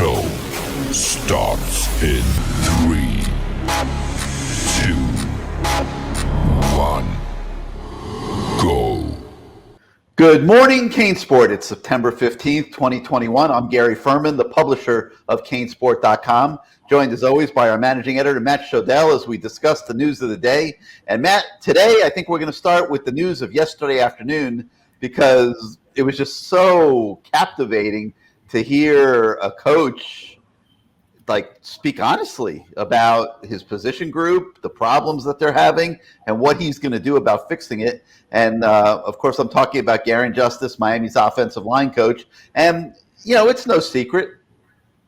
show starts in 3, 2, 1, go. Good morning, CaneSport. It's September 15th, 2021. I'm Gary Ferman, the publisher of CaneSport.com, joined as always by our managing editor, Matt Shodell, as we discuss the news of the day. And Matt, today I think we're going to start with the news of yesterday afternoon because it was just so captivating to hear a coach speak honestly about his position group, the problems that they're having, and what he's going to do about fixing it. And of course, I'm talking about Garen Justice, Miami's offensive line coach. And it's no secret.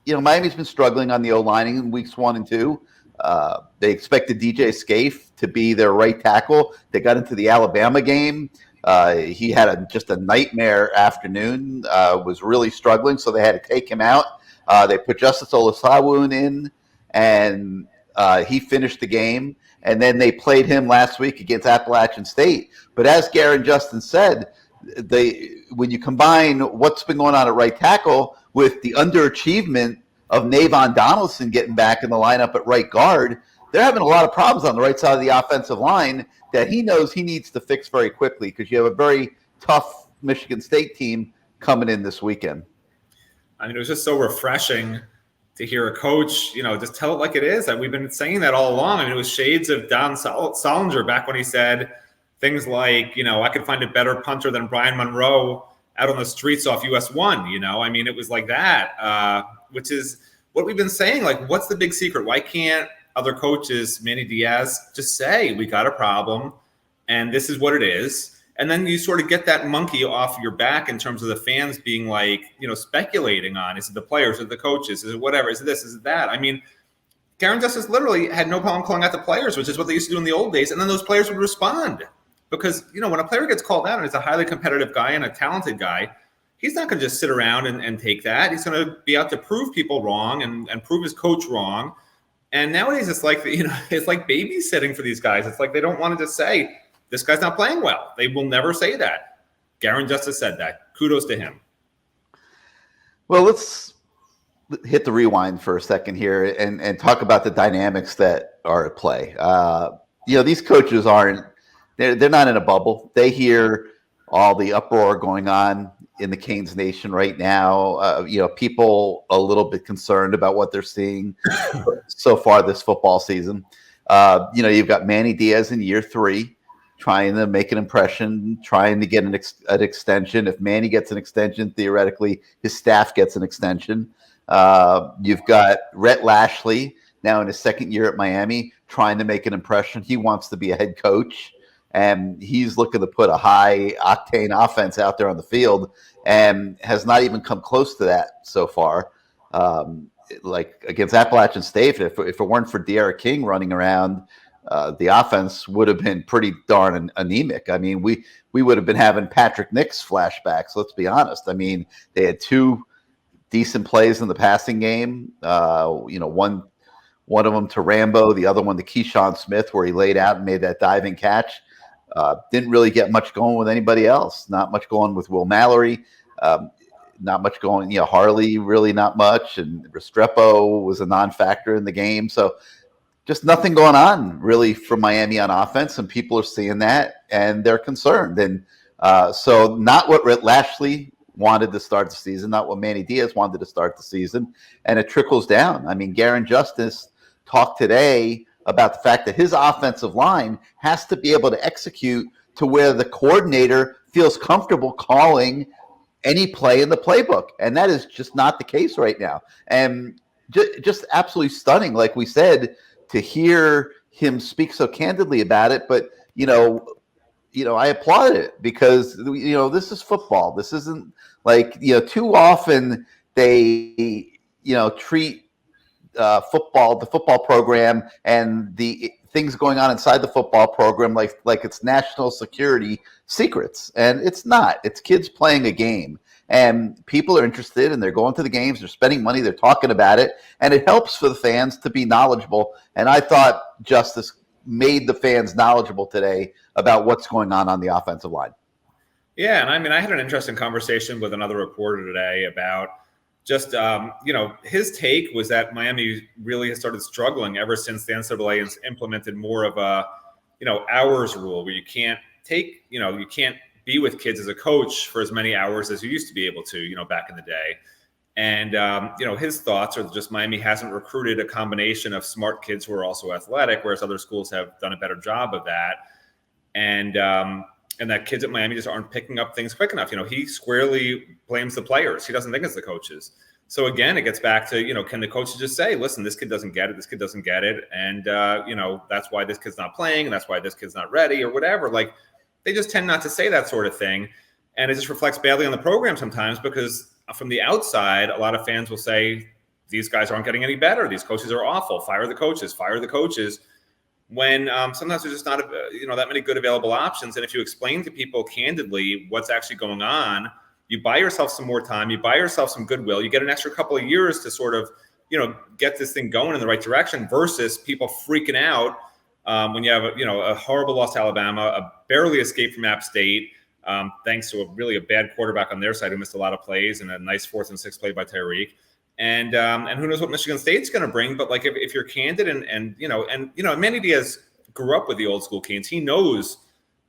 Miami's been struggling on the O-line in weeks 1 and 2. They expected DJ Scaife to be their right tackle. They got into the Alabama game. He had just a nightmare afternoon, was really struggling, so they had to take him out. They put Justice Olasawun in, and he finished the game. And then they played him last week against Appalachian State. But as Garen Justin said, when you combine what's been going on at right tackle with the underachievement of Navon Donaldson getting back in the lineup at right guard, they're having a lot of problems on the right side of the offensive line that he knows he needs to fix very quickly because you have a very tough Michigan State team coming in this weekend. I mean, it was just so refreshing to hear a coach, just tell it like it is. We've been saying that all along. I mean, it was shades of Don Solinger back when he said things like, I could find a better punter than Brian Monroe out on the streets off US 1, I mean, it was like that, which is what we've been saying. Like, what's the big secret? Why can't other coaches, Manny Diaz, just say, we got a problem and this is what it is? And then you sort of get that monkey off your back in terms of the fans being like, speculating on, is it the players, is it the coaches, is it whatever, is it this, is it that? I mean, Garen Justice literally had no problem calling out the players, which is what they used to do in the old days. And then those players would respond because, when a player gets called out and is a highly competitive guy and a talented guy, he's not going to just sit around and take that. He's going to be out to prove people wrong and prove his coach wrong. And nowadays it's like, it's like babysitting for these guys. It's like they don't want to just say, this guy's not playing well. They will never say that. Garen Justice said that. Kudos to him. Well, let's hit the rewind for a second here and talk about the dynamics that are at play. These coaches they're not in a bubble. They hear all the uproar going on in the Canes Nation right now. People a little bit concerned about what they're seeing so far this football season. You've got Manny Diaz in year 3. Trying to make an impression, trying to get an extension. If Manny gets an extension, theoretically, his staff gets an extension. You've got Rhett Lashley now in his second year at Miami, trying to make an impression. He wants to be a head coach, and he's looking to put a high-octane offense out there on the field and has not even come close to that so far. Like against Appalachian State, if it weren't for De'Ara King running around, the offense would have been pretty darn anemic. I mean, we would have been having Patrick Nix flashbacks, let's be honest. I mean, they had 2 decent plays in the passing game. One of them to Rambo, the other one to Keyshawn Smith, where he laid out and made that diving catch. Didn't really get much going with anybody else. Not much going with Will Mallory. Not much going, Harley, really not much. And Restrepo was a non-factor in the game. So just nothing going on really for Miami on offense, and people are seeing that, and they're concerned. And so not what Rhett Lashley wanted to start the season, not what Manny Diaz wanted to start the season, and it trickles down. I mean, Garen Justice talked today about the fact that his offensive line has to be able to execute to where the coordinator feels comfortable calling any play in the playbook, and that is just not the case right now. And just absolutely stunning, like we said, to hear him speak so candidly about it. But, I applaud it because, this is football. This isn't like, too often they, treat the football program and the things going on inside the football program like it's national security secrets. And it's not. It's kids playing a game. And people are interested, and they're going to the games, they're spending money, they're talking about it, and it helps for the fans to be knowledgeable. And I thought Justice made the fans knowledgeable today about what's going on the offensive line. Yeah, and I mean, I had an interesting conversation with another reporter today about just, his take was that Miami really has started struggling ever since the NCAA has implemented more of a, hours rule where you can't you can't be with kids as a coach for as many hours as you used to be able to, back in the day. And, his thoughts are just Miami hasn't recruited a combination of smart kids who are also athletic, whereas other schools have done a better job of that. And that kids at Miami just aren't picking up things quick enough. He squarely blames the players. He doesn't think it's the coaches. So again, it gets back to, can the coaches just say, listen, this kid doesn't get it. This kid doesn't get it. And, that's why this kid's not playing. And that's why this kid's not ready or whatever. Like, they just tend not to say that sort of thing. And it just reflects badly on the program sometimes, because from the outside, a lot of fans will say, these guys aren't getting any better. These coaches are awful. Fire the coaches. When sometimes there's just not, that many good available options. And if you explain to people candidly what's actually going on, you buy yourself some more time, you buy yourself some goodwill, you get an extra couple of years to sort of, get this thing going in the right direction, versus people freaking out when you have a horrible loss to Alabama, a barely escape from App State, thanks to a bad quarterback on their side who missed a lot of plays, and a nice 4th and 6 play by Tyreek. And who knows what Michigan State's going to bring. But like, if you're candid and Manny Diaz grew up with the old school Canes. He knows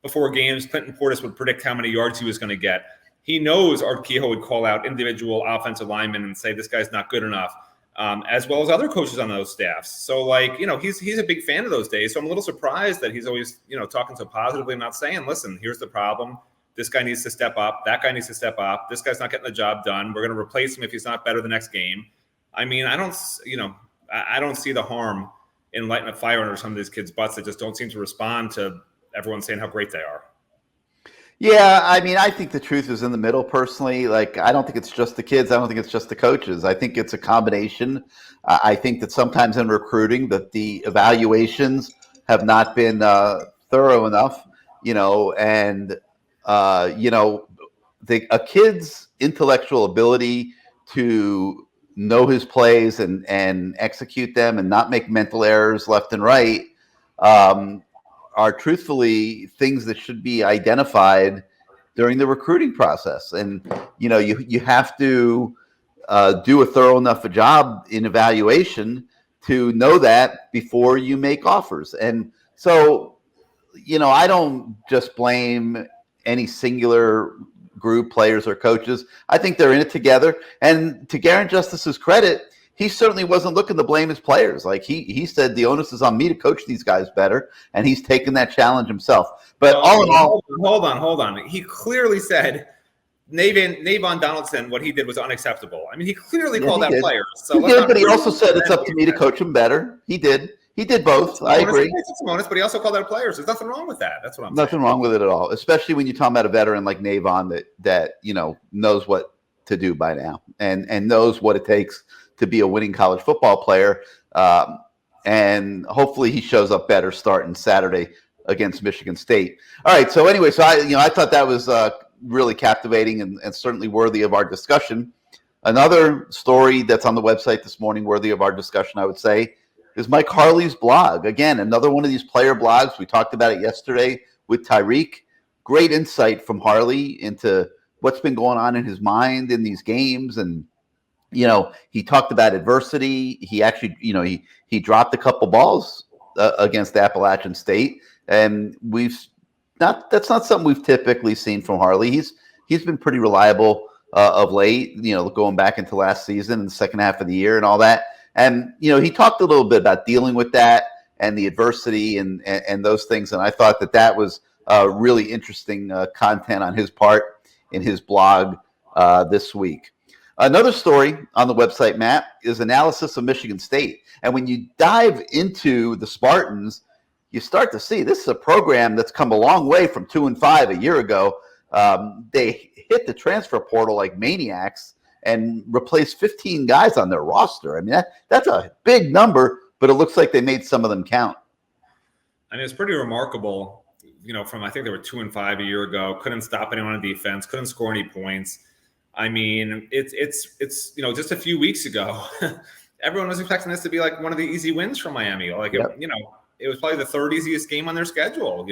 before games, Clinton Portis would predict how many yards he was going to get. He knows Art Kehoe would call out individual offensive linemen and say, this guy's not good enough, as well as other coaches on those staffs. So like, he's a big fan of those days. So I'm a little surprised that he's always, talking so positively and not saying, listen, here's the problem. This guy needs to step up. That guy needs to step up. This guy's not getting the job done. We're going to replace him if he's not better the next game. I mean, I don't see the harm in lighting a fire under some of these kids' butts that just don't seem to respond to everyone saying how great they are. Yeah, I mean, I think the truth is in the middle, personally. Like, I don't think it's just the kids. I don't think it's just the coaches. I think it's a combination. I think that sometimes in recruiting that the evaluations have not been thorough enough, and a kid's intellectual ability to know his plays and execute them and not make mental errors left and right are truthfully things that should be identified during the recruiting process. And, you have to do a thorough enough a job in evaluation to know that before you make offers. And so, I don't just blame any singular group, players or coaches. I think they're in it together. And to Garen Justice's credit, he certainly wasn't looking to blame his players. Like he said, the onus is on me to coach these guys better, and he's taken that challenge himself. But all in all, hold on. He clearly said Navon Donaldson, what he did was unacceptable. I mean, he clearly called out players. So he did, but he also said it's up to me to coach them better. He did. He did both. I agree. But he also called out players. There's nothing wrong with that. That's what I'm saying. Nothing wrong with it at all, especially when you're talking about a veteran like Navon that knows what to do by now and knows what it takes to be a winning college football player. And hopefully he shows up better starting Saturday against Michigan State. All right. So anyway, I thought that was really captivating and certainly worthy of our discussion. Another story that's on the website this morning worthy of our discussion, I would say, is Mike Harley's blog. Again, another one of these player blogs. We talked about it yesterday with Tyreek. Great insight from Harley into what's been going on in his mind in these games. And, he talked about adversity. He actually, he dropped a couple balls against Appalachian State. And that's not something we've typically seen from Harley. He's been pretty reliable of late, going back into last season and the second half of the year and all that. And, he talked a little bit about dealing with that and the adversity and those things. And I thought that was really interesting content on his part in his blog this week. Another story on the website, Matt, is analysis of Michigan State. And when you dive into the Spartans, you start to see this is a program that's come a long way from 2-5 a year ago. They hit the transfer portal like maniacs and replaced 15 guys on their roster. I mean, that's a big number, but it looks like they made some of them count. I mean, it's pretty remarkable, from I think they were 2-5 a year ago, couldn't stop anyone on defense, couldn't score any points. I mean, it's just a few weeks ago, everyone was expecting this to be like one of the easy wins from Miami. Like, it was probably the third easiest game on their schedule,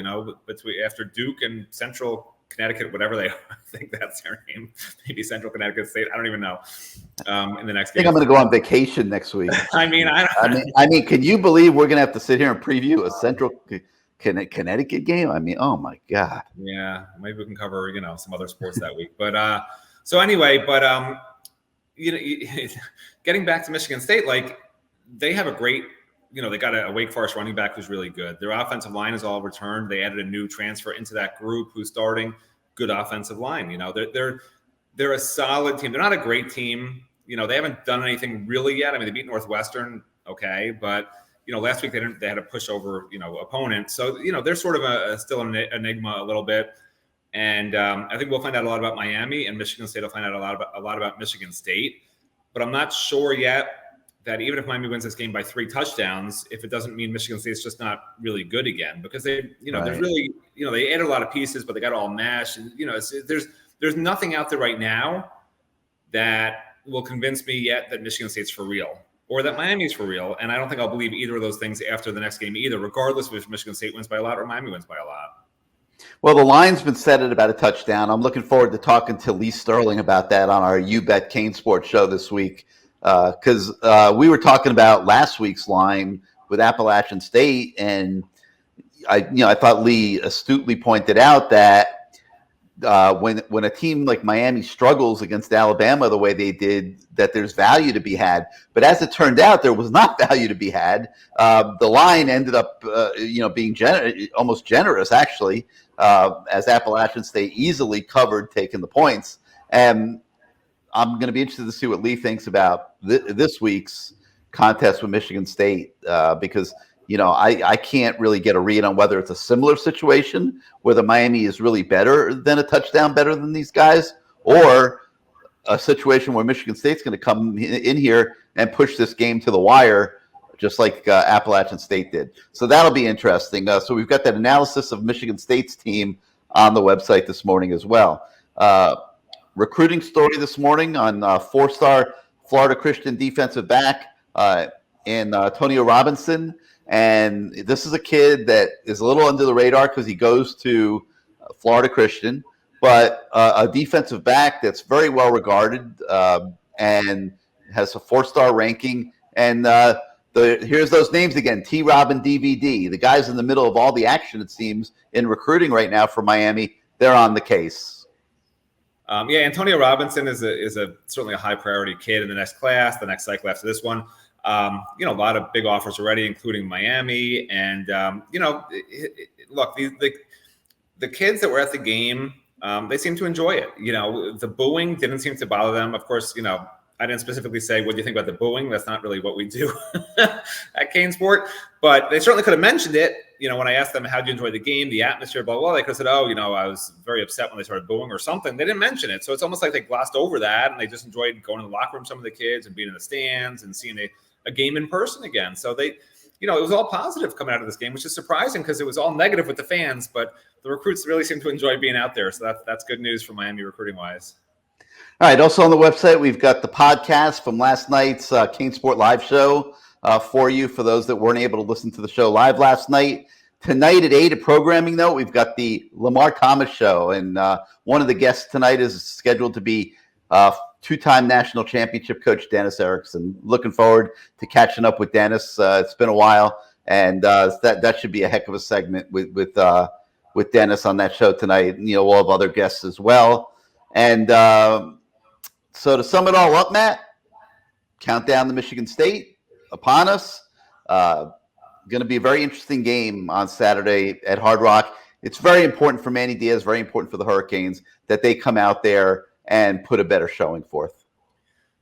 between after Duke and Central Connecticut, whatever they are. I think that's their name. Maybe Central Connecticut State. I don't even know. In the next I think game. I'm going to go on vacation next week. I mean, can you believe we're going to have to sit here and preview a Central Connecticut game? I mean, oh my God. Yeah, maybe we can cover, some other sports that week. But so anyway, getting back to Michigan State, like they have a great, they got a Wake Forest running back who's really good. Their offensive line is all returned. They added a new transfer into that group who's starting. Good offensive line. They're a solid team. They're not a great team. They haven't done anything really yet. I mean, they beat Northwestern, okay, but last week they had a pushover, opponent. So they're sort of still an enigma a little bit. And I think we'll find out a lot about Miami, and Michigan State will find out a lot about Michigan State. But I'm not sure yet that even if Miami wins this game by 3 touchdowns, if it doesn't mean Michigan State's just not really good again, because they, there's really, they added a lot of pieces, but they got all mashed. And, there's nothing out there right now that will convince me yet that Michigan State's for real or that Miami's for real. And I don't think I'll believe either of those things after the next game either, regardless of if Michigan State wins by a lot or Miami wins by a lot. Well, the line's been set at about a touchdown. I'm looking forward to talking to Lee Sterling about that on our You Bet CaneSport show this week, because we were talking about last week's line with Appalachian State, and I thought Lee astutely pointed out that when a team like Miami struggles against Alabama the way they did, that there's value to be had. But as it turned out, there was not value to be had. The line ended up, being almost generous, actually, as Appalachian State easily covered, taking the points. And I'm going to be interested to see what Lee thinks about this week's contest with Michigan State, because I can't really get a read on whether it's a similar situation where the Miami is really better than a touchdown better than these guys, or a situation where Michigan State's going to come in here and push this game to the wire, just like Appalachian State did. So that'll be interesting. So we've got that analysis of Michigan State's team on the website this morning as well. Recruiting story this morning on 4-star Florida Christian defensive back Antonio Robinson. And this is a kid that is a little under the radar because he goes to Florida Christian, but a defensive back that's very well regarded and has a 4-star ranking. And here's those names again: T-Rob and DVD. The guys in the middle of all the action, it seems, in recruiting right now for Miami. They're on the case. Antonio Robinson is certainly a high priority kid in the next class, the next cycle after this one. A lot of big offers already, including Miami. And, look, the kids that were at the game, they seem to enjoy it. The booing didn't seem to bother them. Of course, I didn't specifically say, what do you think about the booing? That's not really what we do at CaneSport. But they certainly could have mentioned it. When I asked them, how did you enjoy the game, the atmosphere, blah, blah, they could have said, I was very upset when they started booing or something. They didn't mention it. So it's almost like they glossed over that, and they just enjoyed going to the locker room, some of the kids, and being in the stands and seeing a game in person again. So they, it was all positive coming out of this game, which is surprising because it was all negative with the fans, but the recruits really seem to enjoy being out there. So that's good news for Miami recruiting wise. All right. Also on the website, we've got the podcast from last night's CaneSport live show for you, for those that weren't able to listen to the show live last night. Tonight at 8, a programming note, we've got the Lamar Thomas show. And one of the guests tonight is scheduled to be 2-time national championship coach Dennis Erickson. Looking forward to catching up with Dennis. It's been a while, and that should be a heck of a segment with Dennis on that show tonight. We'll have other guests as well. And so to sum it all up, Matt, countdown to Michigan State upon us. Going to be a very interesting game on Saturday at Hard Rock. It's very important for Manny Diaz, very important for the Hurricanes, that they come out there and put a better showing forth.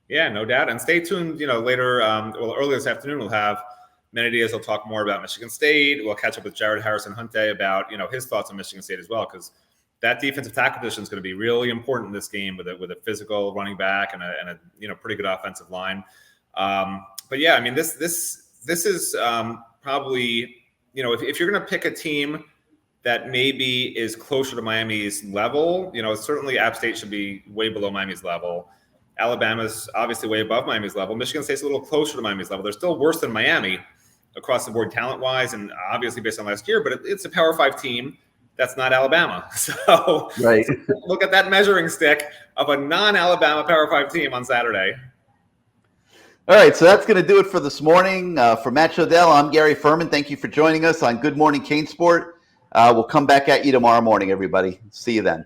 Yeah, no doubt. And stay tuned, later, early this afternoon, we'll have Manny Diaz will talk more about Michigan State. We'll catch up with Jared Harrison-Hunte about, his thoughts on Michigan State as well, because that defensive tackle position is going to be really important in this game with a physical running back and a pretty good offensive line. But yeah, I mean, this is probably, if you're going to pick a team that maybe is closer to Miami's level, certainly App State should be way below Miami's level. Alabama's obviously way above Miami's level. Michigan State's a little closer to Miami's level. They're still worse than Miami across the board talent-wise, and obviously based on last year, but it's a Power 5 team. that's not Alabama. So Right. look at that measuring stick of a non-Alabama Power 5 team on Saturday. All right, so that's going to do it for this morning. For Matt Shodell, I'm Gary Ferman. Thank you for joining us on Good Morning CaneSport. We'll come back at you tomorrow morning, everybody. See you then.